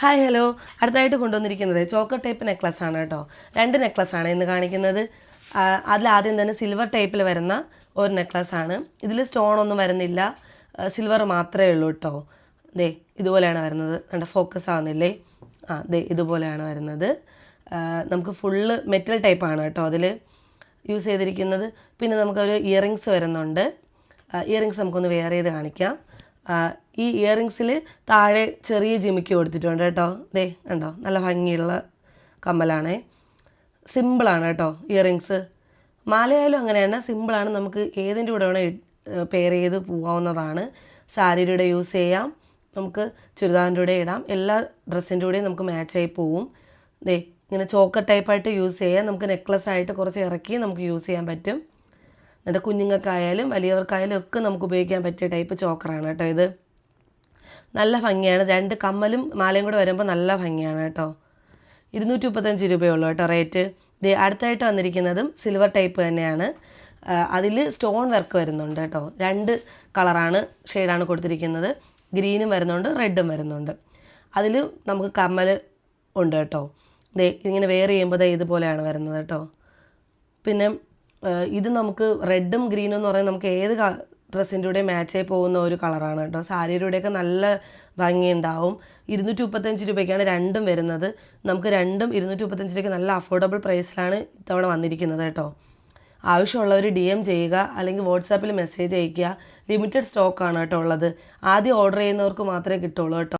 Hi hello, അടുത്തായിട്ട് കൊണ്ടുവന്നിരിക്കുന്നത് choker type necklace ആണ് കേട്ടോ. 2 നെക്ലസ് ആണ് ഇന്ന് കാണിക്കുന്നത്. അതിലാദ്യം തന്നെ സിൽവർ ടൈപ്പിൽ വരുന്ന ഒരു നെക്ലസ് ആണ്. ഇതിൽ സ്റ്റോൺ ഒന്നും വരുന്നില്ല, സിൽവർ മാത്രമേ ഉള്ളൂ കേട്ടോ. ദേ ഇതുപോലെയാണ് വരുന്നത്. കണ്ട ഫോക്കസ് ആവുന്നില്ലേ? ദേ ഇതുപോലെയാണ് വരുന്നത്. നമുക്ക് ഫുള്ള് മെറ്റൽ ടൈപ്പാണ് കേട്ടോ അതിൽ യൂസ് ചെയ്തിരിക്കുന്നത്. പിന്നെ നമുക്കൊരു ഇയറിങ്സ് വരുന്നുണ്ട്. ഇയറിങ്സ് നമുക്കൊന്ന് വെയർ ചെയ്ത് കാണിക്കാം. ഈ ഇയറിങ്സിൽ താഴെ ചെറിയ ജിമിക്ക് കൊടുത്തിട്ടുണ്ട് കേട്ടോ. ദേ കണ്ടോ, നല്ല ഭംഗിയുള്ള കമ്മലാണേ. സിമ്പിളാണ് കേട്ടോ ഇയറിങ്സ്. മാലയായാലും അങ്ങനെയാണ്, സിമ്പിളാണ്. നമുക്ക് ഏതിൻ്റെ കൂടെ വേണേൽ പെയർ ചെയ്ത് പോകാവുന്നതാണ്. സാരിയുടെ കൂടെ യൂസ് ചെയ്യാം, നമുക്ക് ചുരിദാറിൻ്റെ കൂടെ ഇടാം, എല്ലാ ഡ്രസ്സിൻ്റെ കൂടെയും നമുക്ക് മാച്ചായി പോവും. ദേ ഇങ്ങനെ ചോക്കർ ടൈപ്പായിട്ട് യൂസ് ചെയ്യാം. നമുക്ക് നെക്ലസ് ആയിട്ട് കുറച്ച് ഇറക്കി നമുക്ക് യൂസ് ചെയ്യാൻ പറ്റും. എന്നിട്ട് കുഞ്ഞുങ്ങൾക്കായാലും വലിയവർക്കായാലും ഒക്കെ നമുക്ക് ഉപയോഗിക്കാൻ പറ്റിയ ടൈപ്പ് ചോക്കറാണ് കേട്ടോ ഇത്. നല്ല ഭംഗിയാണ്. 2 കമ്മലും മാലയും കൂടെ വരുമ്പോൾ നല്ല ഭംഗിയാണ് കേട്ടോ. 235 രൂപയുള്ളൂ കേട്ടോ റേറ്റ്. അടുത്തായിട്ട് വന്നിരിക്കുന്നതും സിൽവർ ടൈപ്പ് തന്നെയാണ്. അതിൽ സ്റ്റോൺ വർക്ക് വരുന്നുണ്ട് കേട്ടോ. 2 കളറാണ്, ഷെയ്ഡാണ് കൊടുത്തിരിക്കുന്നത്. ഗ്രീനും വരുന്നുണ്ട്, റെഡും വരുന്നുണ്ട്. അതിൽ നമുക്ക് കമ്മൽ ഉണ്ട് കേട്ടോ. ഇങ്ങനെ വെയർ ചെയ്യുമ്പോൾ ഇതുപോലെയാണ് വരുന്നത് കേട്ടോ. പിന്നെ ഇത് നമുക്ക് റെഡും ഗ്രീനും എന്ന് പറയുന്നത് നമുക്ക് ഏത് ഡ്രസ്സിൻ്റെ കൂടെ മാച്ചായി പോകുന്ന ഒരു കളറാണ് കേട്ടോ. സാരിയുടെ കൂടെയൊക്കെ നല്ല ഭംഗിയുണ്ടാവും. 235 രൂപയ്ക്കാണ് രണ്ടും വരുന്നത്. നമുക്ക് രണ്ടും 235 രൂപയ്ക്ക് നല്ല അഫോർഡബിൾ പ്രൈസിലാണ് ഇത്തവണ വന്നിരിക്കുന്നത് കേട്ടോ. ആവശ്യമുള്ളവർ DM ചെയ്യുക, അല്ലെങ്കിൽ വാട്സാപ്പിൽ മെസ്സേജ് അയയ്ക്കുക. ലിമിറ്റഡ് സ്റ്റോക്കാണ് കേട്ടോ ഉള്ളത്. ആദ്യം ഓർഡർ ചെയ്യുന്നവർക്ക് മാത്രമേ കിട്ടുള്ളൂ കേട്ടോ.